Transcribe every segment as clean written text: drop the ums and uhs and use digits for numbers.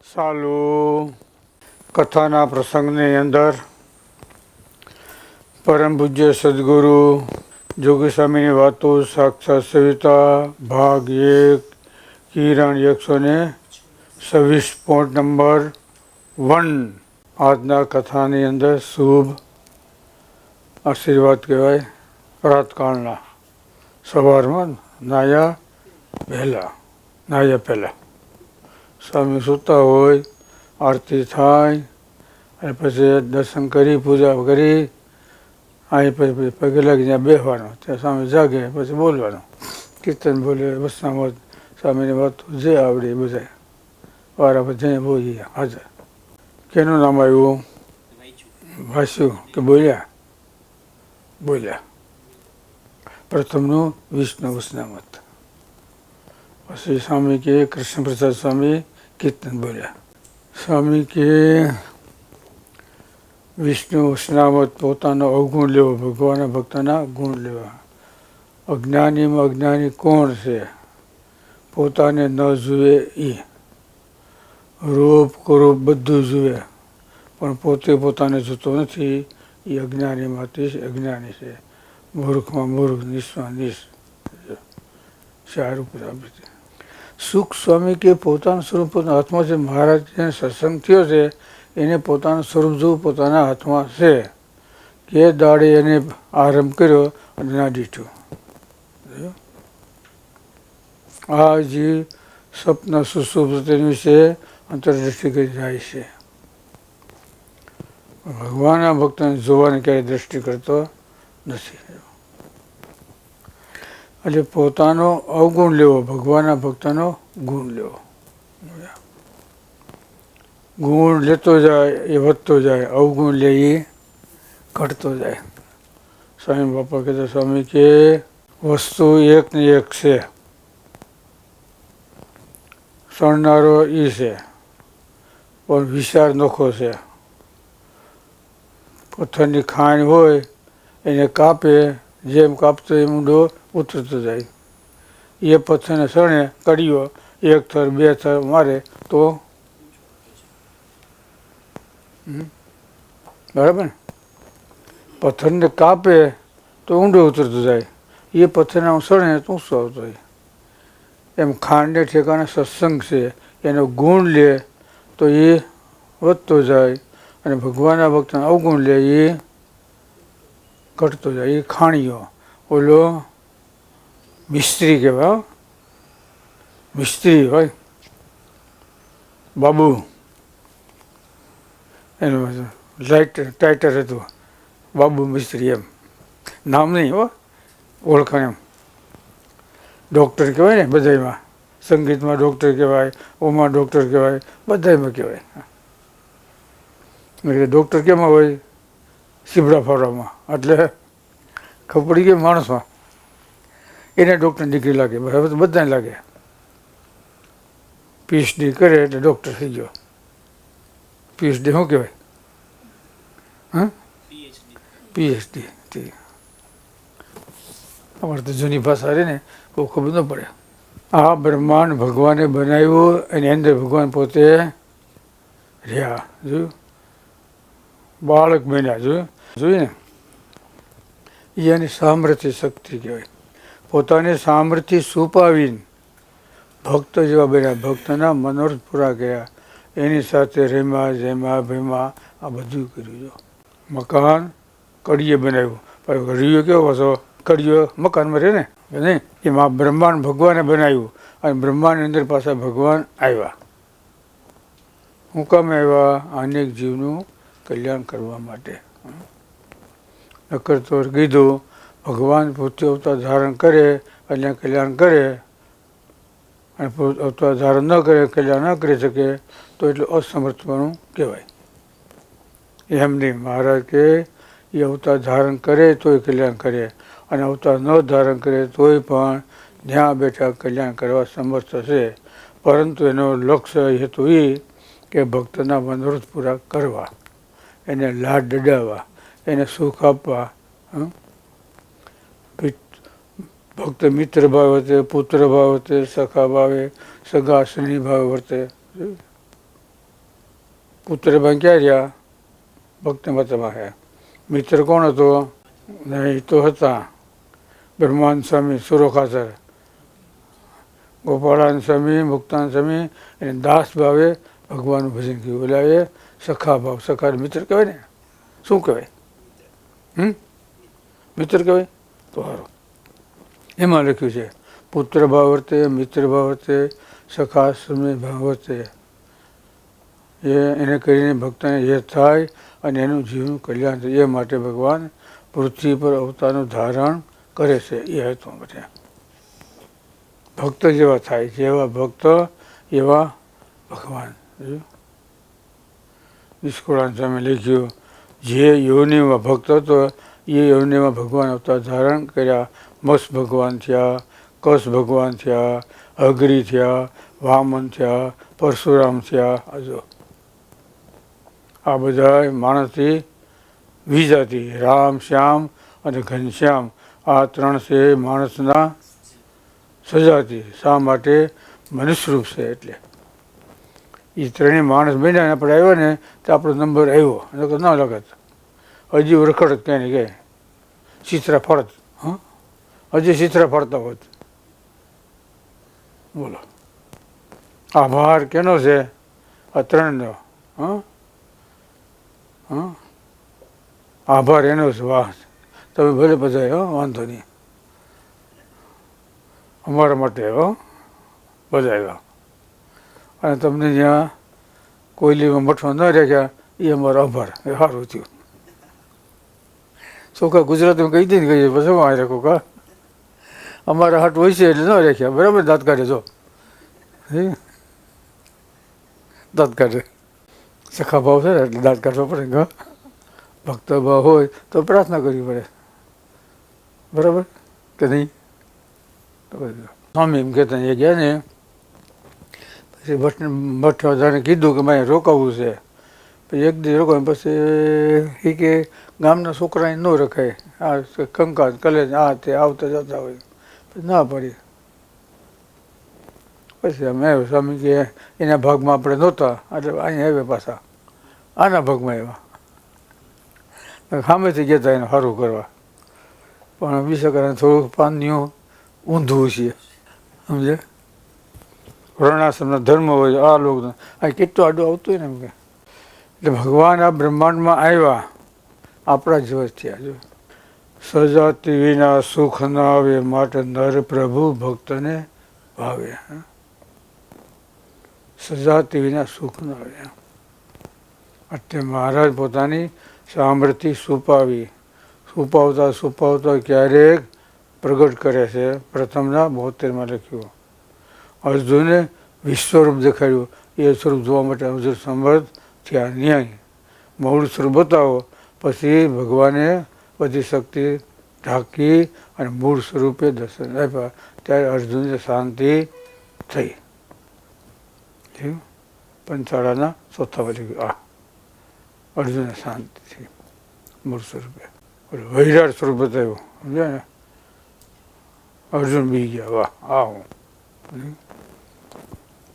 સાલું કથાના પ્રસંગની અંદર પરમ પૂજ્ય સદગુરુ જોગી સ્વામીની વાતો સાક્ષાત સવિતા ભાગ 1 કિરણ 126 પોઈન્ટ નંબર 1. આજના કથાની અંદર શુભ આશીર્વાદ કહેવાય. પ્રાતકાળના સવારમાં નાહ્યા પહેલાં સ્વામી સૂતા હોય, આરતી થાય અને પછી દર્શન કરી પૂજા કરી અહીં પછી પગે લાગી ત્યાં બેસવાનું. ત્યાં સ્વામી જાગે પછી બોલવાનું, કીર્તન બોલે, વચનામૃત સ્વામીની વાતો જે આવડે એ બધા વારા પછી જે બોલીએ હાજર. કેનું નામ આવ્યું? વાંચ્યું કે બોલ્યા. પ્રથમનું વિષ્ણુ વચનામૃત. પછી સ્વામી કે કૃષ્ણ પ્રસાદ સ્વામી કીર્તન બોલ્યા. સ્વામી કે વિષ્ણુ વચનામૃત પોતાનો અવગુણ લેવો, ભગવાનના ભક્તના ગુણ લેવા. અજ્ઞાનીમાં અજ્ઞાની કોણ છે? પોતાને ન જુએ એ. રૂપ કુરૂપ બધું જુએ પણ પોતે પોતાને જોતો નથી. એ અજ્ઞાનીમાંથી અજ્ઞાની છે. મૂર્ખમાં મૂર્ખ, નિષ્માં નિષ્. સારું આપી. સુખ સ્વામી કે પોતાનું સ્વરૂપ પોતાના હાથમાં છે. મહારાજ જેને સત્સંગ થયો છે એને પોતાનું સ્વરૂપ જોવું પોતાના હાથમાં છે. કે દાડે એને આરંભ કર્યો અને ના દીઠું. આ જે સપના સુશુભ તેની વિશે અંતરદ્રષ્ટિ કરી જાય છે. ભગવાનના ભક્તને જોવાની ક્યારેય દ્રષ્ટિ કરતો નથી. એટલે પોતાનો અવગુણ લેવો, ભગવાનના ભક્તનો ગુણ લેવો. ગુણ લેતો જાય એ વધતો જાય, અવગુણ લે એ ઘટતો જાય. સ્વામી બાપા કહેતા, સ્વામી કે વસ્તુ એક ને એક છે, સણનારો એ છે પણ વિચાર નોખો છે. પથ્થરની ખાણ હોય એને કાપે, જેમ કાપતો એ ઊંડો ઉતરતો જાય. એ પથ્થરને સણે કડીઓ એક થર બે થર મારે તો બરાબર ને. પથ્થરને કાપે તો ઊંડો ઉતરતો જાય, એ પથ્થરના સણે તો ઊંચો આવતો જાય. એમ ખાંડને ઠેકાણે સત્સંગ છે, એનો ગુણ લે તો એ વધતો જાય અને ભગવાનના ભક્તના અવગુણ લે એ ઘટતો જાય. એ ખાણીઓ. ઓલો મિસ્ત્રી કહેવાય, મિસ્ત્રી હોય બાબુ, એનું ટાઇટર હતું બાબુ મિસ્ત્રી. એમ નામ નહીં હો, ઓળખાણ. એમ ડૉક્ટર કહેવાય ને બધામાં. સંગીતમાં ડૉક્ટર કહેવાય, ઓમાં ડૉક્ટર કહેવાય, બધામાં કહેવાય. એટલે ડૉક્ટર કેમાં હોય? સીબડા ફાવડામાં. એટલે ખબર પડી ગઈ માણસમાં. એને ડૉક્ટર ડિગ્રી લાગે, બરાબર બધાને લાગે. પીએચડી કરે એટલે ડૉક્ટર થઈ ગયો. પીએચડી શું કહેવાય? હા, પીએચડી. અમારે તો જૂની ભાષા રહે ને બહુ ખબર ન પડે. આ બ્રહ્માંડ ભગવાને બનાવ્યું, એની અંદર ભગવાન પોતે રહ્યા. જોયું? બાળક બન્યા. જોયું ને? એની સામર્થ્ય શક્તિ કહેવાય. પોતાની સામર્થ્ય છુપાવીને ભક્ત જેવા બન્યા, ભક્તના મનોરથ પૂરા કર્યા. એની સાથે રેમા જેમા ભેમા આ બધું કર્યું. જો મકાન કડીએ બનાવ્યું, પણ રીયો કેવો પાછો? કડીઓ મકાનમાં રહે ને નહીં. એમાં બ્રહ્માંડ ભગવાને બનાવ્યું અને બ્રહ્માંડની અંદર પાછા ભગવાન આવ્યા. હું કામ આવ્યા? અનેક જીવનું કલ્યાણ કરવા માટે. નકર તો કીધું ભગવાન પોતે અવતાર ધારણ કરે એટલે કલ્યાણ કરે, અને અવતાર ધારણ ન કરે, કલ્યાણ ન કરી શકે તો એટલે અસમર્થવાનું કહેવાય. એમ નહીં. મહારાજ કે એ અવતાર ધારણ કરે તોય કલ્યાણ કરે, અને અવતાર ન ધારણ કરે તોય પણ જ્યાં બેઠા કલ્યાણ કરવા સમર્થ છે. પરંતુ એનો લક્ષ્ય હેતુ એ કે ભક્તના મનોરથ પૂરા કરવા, એને લાડ ડડાવવા, એને સુખ આપવા. ભક્ત મિત્ર ભાવ વર્તે, પુત્ર ભાવ વર્તે, સખા ભાવે, સગા સ્નેહી ભાવ વર્તે. પુત્રભાઈ ક્યાં રહ્યા? ભક્તિ મતમાં છે. મિત્ર કોણ હતો? નહીં, એ તો હતા બ્રહ્માનંદ સ્વામી સુરખાસર, ગોપાળાનંદ સ્વામી, મુક્તાનંદ સ્વામી એને દાસ ભાવે ભગવાનનું ભજન કર્યું. એટલે એ સખા ભાવ, સખા મિત્ર કહેવાય ને. શું કહેવાય? મિત્ર કહેવાય તો સારું. એમાં લખ્યું છે પુત્ર ભાવ વર્તે, મિત્ર ભાવ વર્તે, સખા સ્વામી ભાવ વર્તે. એને કરીને ભક્તને એ થાય અને એનું જીવનું કલ્યાણ થાય. એ માટે ભગવાન પૃથ્વી પર અવતારનું ધારણ કરે છે. એ હેતુ માટે ભક્ત જેવા થાય, જેવા ભક્ત એવા ભગવાન. નિષ્કુળાનંદ સ્વામી લખ્યું જે યોનિમાં ભક્ત હતો એ યોનિમાં ભગવાન અવતાર ધારણ કર્યા. મત્સ્ય ભગવાન થયા, કસ ભગવાન થયા, અઘરી થયા, વામન થયા, પરશુરામ થયા. આજો આ બધા માણસથી વિજાતિ રામ, શ્યામ અને ઘનશ્યામ આ ત્રણ છે માણસના સજાતિ. શા માટે? મનુષ્યરૂપ છે એટલે. એ ત્રણેય માણસ બન્યા આપણે આવ્યો ને તો આપણો નંબર આવ્યો, ન લગત હજી રખડત ક્યાંય ને ક્યાંય ચિત્રા ફરત. હજી ચિત્રા ફરતા હોત. બોલો આભાર કેનો છે? આ ત્રણનો. આભાર એનો છે. વાહ, તમે ભલે બધા વાંધો નહીં, અમારા માટે બધા આવ્યા. અને તમને જ્યાં કોયલીમાં મઠમાં ન રાખ્યા એ અમારો આભાર. એ સારું થયું. છોકરા ગુજરાતીમાં કહી દે ને કહીએ પછી આ રાખો કા અમારા હાટ હોય છે એટલે ન રાખ્યા. બરાબર? દાંત કાઢે જો દાંત કાઢે. સખા ભાવ છે ને એટલે દાંત કાઢવા પડે. ભક્ત ભાવ હોય તો પ્રાર્થના કરવી પડે. બરાબર કે નહીં? સ્વામી એમ કહેતા એ ગયા ને પછી મઠ બધાને કીધું કે મારે રોકાવું છે. પછી એક દિવસ રોકાય પછી એ કે ગામના છોકરાને ન રખાય, આ કંકાસ કલેજ આ તે આવતા જતા હોય. પછી ના પડી. પછી અમે આવ્યો. સ્વામી કે એના ભાગમાં આપણે નહોતા એટલે અહીંયા આવ્યા પાછા આના ભાગમાં આવ્યા. સામેથી ગયા હતા એને સારું કરવા, પણ બીજા થોડુંક પાનનું ઊંધું છે. સમજે? વર્ણાશ્રમના ધર્મ હોય આ લોકો આ કેટલું આડું આવતું હોય ને એમ કે. એટલે ભગવાન આ બ્રહ્માંડમાં આવ્યા આપણા જ થયા. જો સજાતિ વિના સુખ ના આવે માટે નર પ્રભુ ભક્તને ભાવે. સજાતિ વિના સુખ ન આવે. એટલે મહારાજ પોતાની સામર્થ્ય સુપાવતા ક્યારેક પ્રગટ કરે છે. પ્રથમના 72માં લખ્યું. અર્જુને વિશ્વરૂપ દેખાડ્યું. એ સ્વરૂપ જોવા માટે અર્જુન સમર્થ થયા. ન્યાય મૂળ સ્વરૂપ બતાવો. પછી ભગવાને બધી શક્તિ ઢાંકી અને મૂળ સ્વરૂપે દર્શન આપ્યા. ત્યારે અર્જુનને શાંતિ થઈ. પંચાળાના ચોથામાં લખ્યું. આ અર્જુનને શાંતિ થઈ મૂળ સ્વરૂપે. વૈરાટ સ્વરૂપ બતાવ્યું. સમજ્યા ને? અર્જુન બી ગયા. વાહ આ હું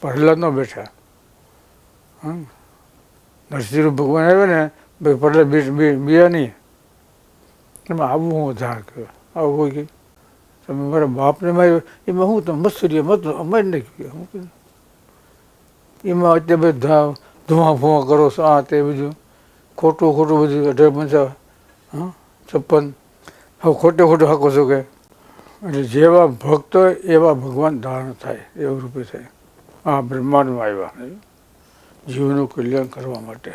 પ્રહલાદ ન બેઠા. નરસિંહ ભગવાન આવ્યો ને ભાઈ પ્રહલાદ બીયા નહીં. એમાં આવું હું ધાર કર્યો. આવું હોય કે તમે મારા બાપને માર્યો એમાં હું તમે મસ્તરીએ મત અમારી નાખ્યું. એમાં અત્યારે બધા ધુઆ ફુઆ કરો છો આ તે બધું ખોટું બધું 18 56 હવે ખોટું હાકો છો કે. એટલે જેવા ભક્ત એવા ભગવાન ધારણ થાય એવું રૂપે થાય. આ બ્રહ્માંડમાં આવ્યા જીવનું કલ્યાણ કરવા માટે.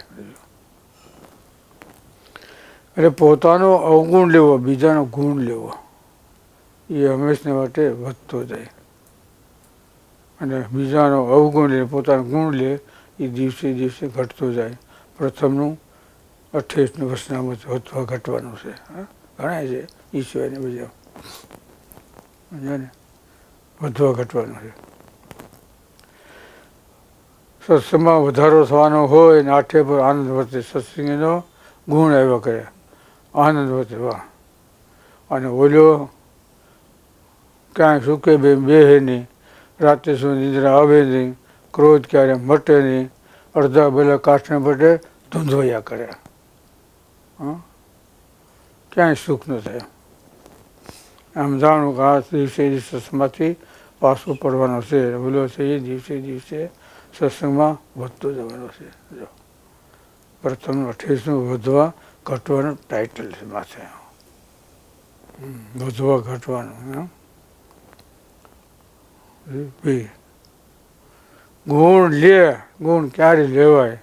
એટલે પોતાનો અવગુણ લેવો, બીજાનો ગુણ લેવો એ હંમેશને માટે વધતો જાય. અને બીજાનો અવગુણ લે પોતાનો ગુણ લે એ દિવસે દિવસે ઘટતો જાય. પ્રથમનું 28 વર્ષનામાં વધવા ઘટવાનું છે. ઘણા છે એ સિવાયને બીજા ને વધવા ઘટવાનું છે. સત્સંગમાં વધારો થવાનો હોય ને આઠે પર આનંદ વર્તે. સત્સંગીનો ગુણ આવ્યા કરે, આનંદ વર્તે. વાહ! અને ઓલો ક્યાંય સુકે બેહે નહીં, રાતે શું નિદ્રા આવે નહીં, ક્રોધ ક્યારે મટે નહીં, અડધા પેલા કાષ્ટને પેટે ધૂંધવયા કરે. ક્યાંય સુખ ન થાય. આમ જાણું કે આ દિવસે સત્સંગમાંથી પાછું પડવાનો છે, ભૂલો છે એ દિવસે સત્સંગમાં વધતો જવાનો છે. જો પ્રથમ 28મું વધવા ઘટવાનું ટાઇટલ છે માથે. વધવા ઘટવાનું. ગુણ લે, ગુણ ક્યારે લેવાય?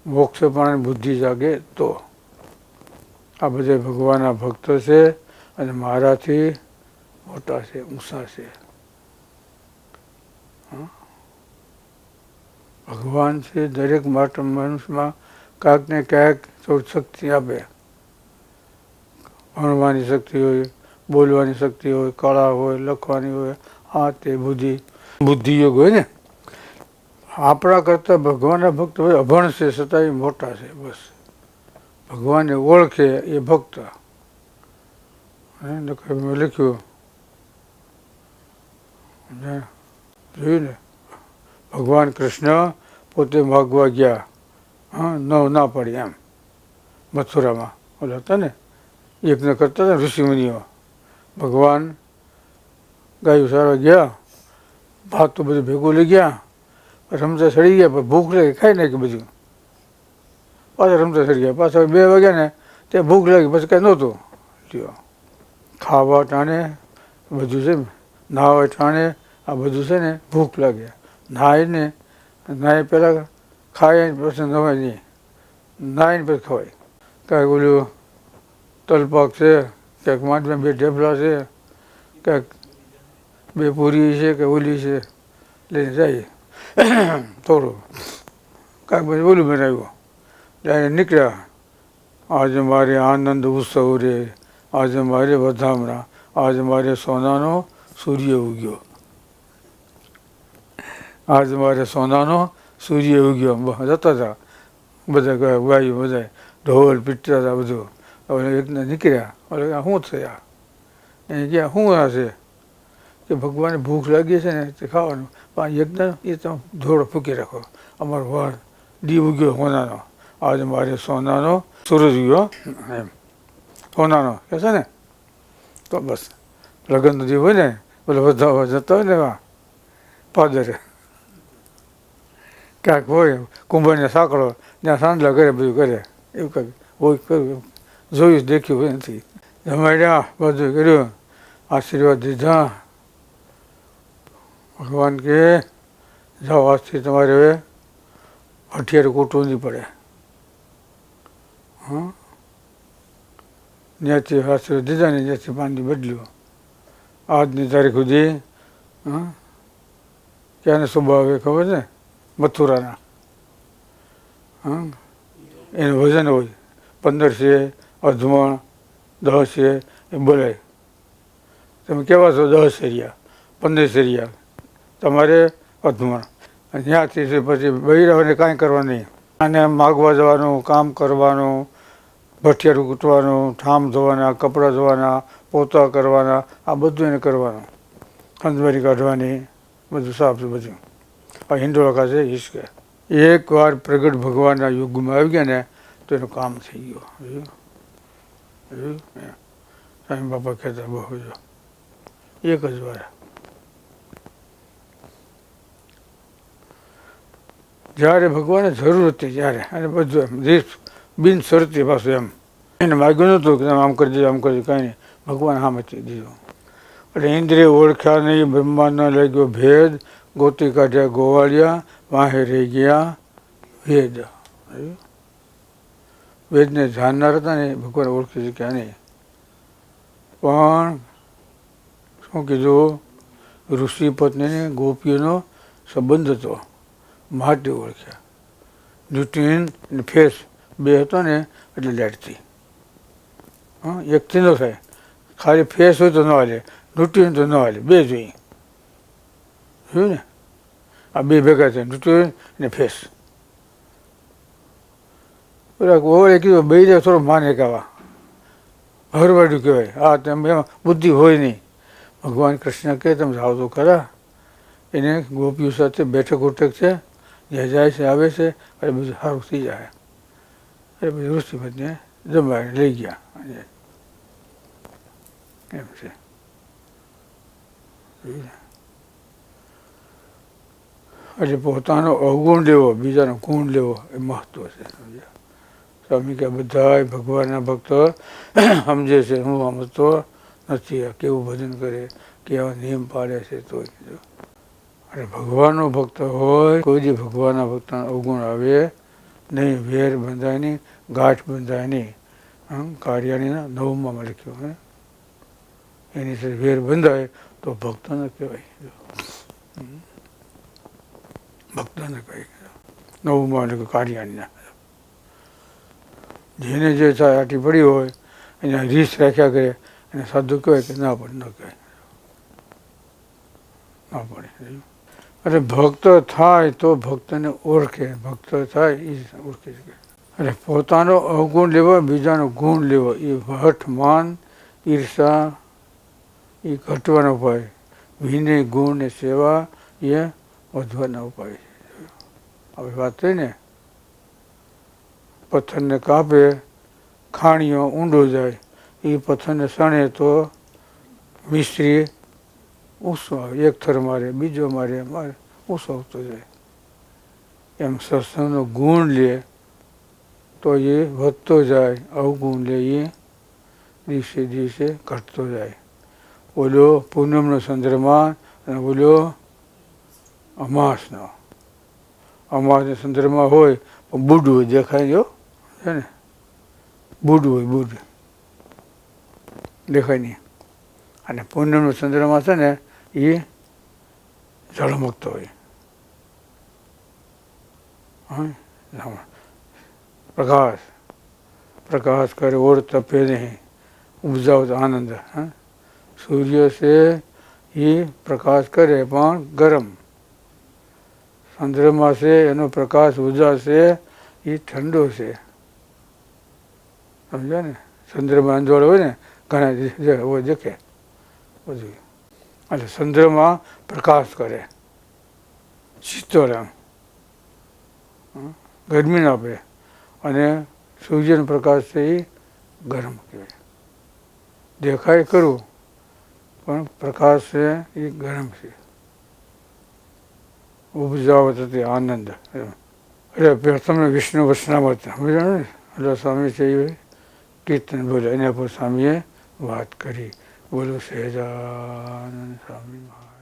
મોક્ષ પણ બુદ્ધિ જાગે તો. આ બધા ભગવાનના ભક્તો છે અને મારાથી મોટા છે, ઊંચા છે. ભગવાન છે દરેક માટે મનુષ્યમાં ક્યાંક ને ક્યાંક થોડી શક્તિ આપે. ભણવાની શક્તિ હોય, બોલવાની શક્તિ હોય, કળા હોય, લખવાની હોય, આ તે બુદ્ધિયોગ હોય ને. આપણા કરતાં ભગવાનના ભક્ત હોય અભણ છે છતાં એ મોટા છે. બસ ભગવાનને ઓળખે એ ભક્ત. મેં લખ્યું જોયું ને, ભગવાન કૃષ્ણ પોતે માગવા ગયા, ના પડી એમ મથુરામાં. ઓલા હતા ને યજ્ઞ કરતા હતા ઋષિમુનિઓ. ભગવાન ગાયું સારવા ગયા, ભાત તો બધું ભેગું લઈ ગયા, રમતા સડી ગયા, પણ ભૂખ લાગી ખાઈ નાખી બધું. પાછા રમતા સડી ગયા, પાછા 2 વાગ્યા ને તે ભૂખ લાગી, પછી કાંઈ નહોતું. ખાવા ટાણે બધું છે, નાહવા ટાણે આ બધું છે ને ભૂખ લાગે. નાહી પહેલાં ખાય પછી નવાય નહીં, નાહીને પછી ખવાય. કાંઈક ઓલું તલપાક છે, ક્યાંક માંડમાં 2 ઢેફલા છે, ક્યાંક 2 પૂરી છે કે ઓલી છે લઈને જાય. થોડું કાંઈક પછી ઓલું બનાવ્યું, ત્યારે નીકળ્યા. આજે મારે આનંદ ઉત્સવ રે, આજે મારે વધામણા, આજે મારે સોનાનો સૂર્ય ઉગ્યો, આજ મારે સોનાનો સૂર્ય ઉગ્યો. જતા હતા બધા ગાયું, બધા ઢોલ પીટતા હતા બધું. હવે એકને નીકળ્યા, શું થયા એને ક્યાં શું આ છે કે ભગવાનને ભૂખ લાગી છે ને તે ખાવાનું. પણ યજ્ઞ એ તમે ધોળો ફૂકી રાખો. અમારો વાર દી ઉગ્યો સોનાનો, આજે મારે સોનાનો સૂરજ ઉગ્યો એમ સોનાનો કહે છે ને. તો બસ લગ્ન દી હોય ને પેલા બધા જતા હોય ને એવા પાદરે ક્યાંક હોય કુંભારને સાંકળો ત્યાં સાંજલા કરે બધું કરે એવું કંઈક હોય કર્યું. જોયું દેખ્યું હોય નથી. જમાડ્યા બધું કર્યું, આશીર્વાદ દીધા. ભગવાન કે જાઓ આજથી તમારે હવે હઠિયાર કૂટવું નહીં પડે. ત્યાંથી આશીર્વાદ દીધા ને ત્યાંથી પાણી બદલ્યું. આજની તારીખ સુધી ક્યાંને સ્વભાવ આવે ખબર છે? મથુરાના. એનું વજન હોય 15 છે, અધમણ 10 છે એ બોલાય. તમે કેવા છો? 10 શેરિયા 15 શેરિયા તમારે અધમણ. ત્યાંથી પછી બૈરાઓને કાંઈ કરવા નહીં. અને માગવા જવાનું, કામ કરવાનું, ભઠિયારું કૂટવાનું, ઠામ ધોવાના, કપડાં ધોવાના, પોતા કરવાના, આ બધું એને કરવાનું. ખંજવારી કાઢવાની, બધું સાફ બધું. આ હિંડોળા ખાશે હિસકે. એકવાર પ્રગટ ભગવાનના યુગમાં આવી ગયા ને તો એનું કામ થઈ ગયું. સ્વામી બાપા કહેતા બહુ જો એક જ વાર. જ્યારે ભગવાનને જરૂર હતી ત્યારે, અને બધું એમ બિન શરતી પાછું એમ. એને માગ્યું નહોતું કે તમે આમ કરી દીધું, આમ કરી દીધું, કાંઈ નહીં. ભગવાન સામેથી દીધું. એટલે ઇન્દ્રિય ઓળખ્યા નહીં, બ્રહ્માંડ લાગ્યો ભેદ, ગોતી કાઢ્યા ગોવાળિયા, વાહે રહી ગયા વેદ. વેદને જાણનાર હતા ને ભગવાન ઓળખી શક્યા નહીં. પણ શું કીધું? ઋષિ પત્નીને ગોપીઓનો સંબંધ હતો માટે ઓળખ્યા. ન્યુટ્રીન અને ફેસ 2 હતો ને એટલે લેટથી. એકથી ન થાય. ખાલી ફેસ હોય તો ન હાલે, ન્યુટ્રીન તો ન હાલે, 2 જોઈએ. જોયું ને? આ 2 ભેગા થાય, ન્યુટ્રીન અને ફેસ. પેલા ઓળે કીધું બૈરે થોડો માને કહેવા હરવાડ્યું કહેવાય. હા તેમ એમાં બુદ્ધિ હોય નહીં. ભગવાન કૃષ્ણ કહે તમે જાઓ તો ખરા. એને ગોપીઓ સાથે બેઠક ઉઠક છે, જ્યાં જાય છે આવે છે એટલે બધું સારું થઈ જાય. એટલે બધું ઋષિમતને જમાડીને લઈ ગયા એમ છે. એટલે પોતાનો અવગુણ લેવો, બીજાનો ગુણ લેવો એ મહત્વ છે. સમજ્યા? સ્વામી કે બધા ભગવાનના ભક્તો સમજે છે, હું સમજતો નથી. કેવું ભજન કરે, કેવા નિયમ પાડે છે. તો અને ભગવાનનો ભક્ત હોય કોઈ દી ભગવાનના ભક્તના અવગુણ આવે નહીં, વેર બંધાય નહીં, ગાંઠ બંધાય નહીં. કાર્યાણીના 9માં લખ્યું હે એની સાથે વેર બંધાય તો ભક્ત ન કહેવાય. ભક્ત ન કહેવાય. 9માં લખ્યું કાર્યાણીના. જેને જે થાય આટી પડી હોય એને રીસ રાખ્યા કરે એને સાધુ કહેવાય કે ના પડે, ન કહેવાય, ના પડે. એટલે ભક્ત થાય તો ભક્તને ઓળખે, ભક્ત થાય એ ઓળખી શકે. એટલે પોતાનો અવગુણ લેવો, બીજાનો ગુણ લેવો એ હઠ, માન, ઈર્ષા એ ઘટવાનો ઉપાય. વિનય, ગુણ ને સેવા એ વધવાના ઉપાય છે. હવે વાત થઈ ને, પથ્થરને કાપે, ખાણીઓ ઊંડો જાય, એ પથ્થરને સણે તો મિસ્ત્રી ઊંચો આવે, એક થર મારે, બીજો મારે, ઊંચો આવતો જાય. એમ સત્સંગનો ગુણ લે તો એ વધતો જાય, અવગુણ લે એ દિવસે દિવસે ઘટતો જાય. ઓલો પૂનમનો ચંદ્રમા અને ઓલો અમાસનો. અમાસનો ચંદ્રમા હોય પણ બુઢ હોય, દેખાય જો છે ને, બુઢ હોય, બુઢ દેખાય નહીં. અને પૂનમનો ચંદ્રમા છે ને એ ઝળમકતો હોય, પ્રકાશ પ્રકાશ કરે ઓર તપે નહીં, ઉપજાવ તો આનંદ. સૂર્ય છે એ પ્રકાશ કરે પણ ગરમ, ચંદ્રમા છે એનો પ્રકાશ ઉજાશે એ ઠંડો છે. સમજ્યા ને? ચંદ્રમાં અંજવાળો હોય ને ઘણા દેખે બધું. એટલે ચંદ્રમાં પ્રકાશ કરે, શીતળ એમ ગરમી ના આપે, અને સૂર્યનો પ્રકાશ છે એ ગરમ કહેવાય. દેખાય ખરું પણ પ્રકાશ છે એ ગરમ છે. ઉપજાવત હતી આનંદ. એટલે તમને વિષ્ણુ વચનામૃત સમજાણું ને, એટલે સ્વામી છે એ કીર્તન બોલે, એના પર સ્વામીએ વાત કરી. બોલો સહેજાનંદ સ્વામી મહારાજ.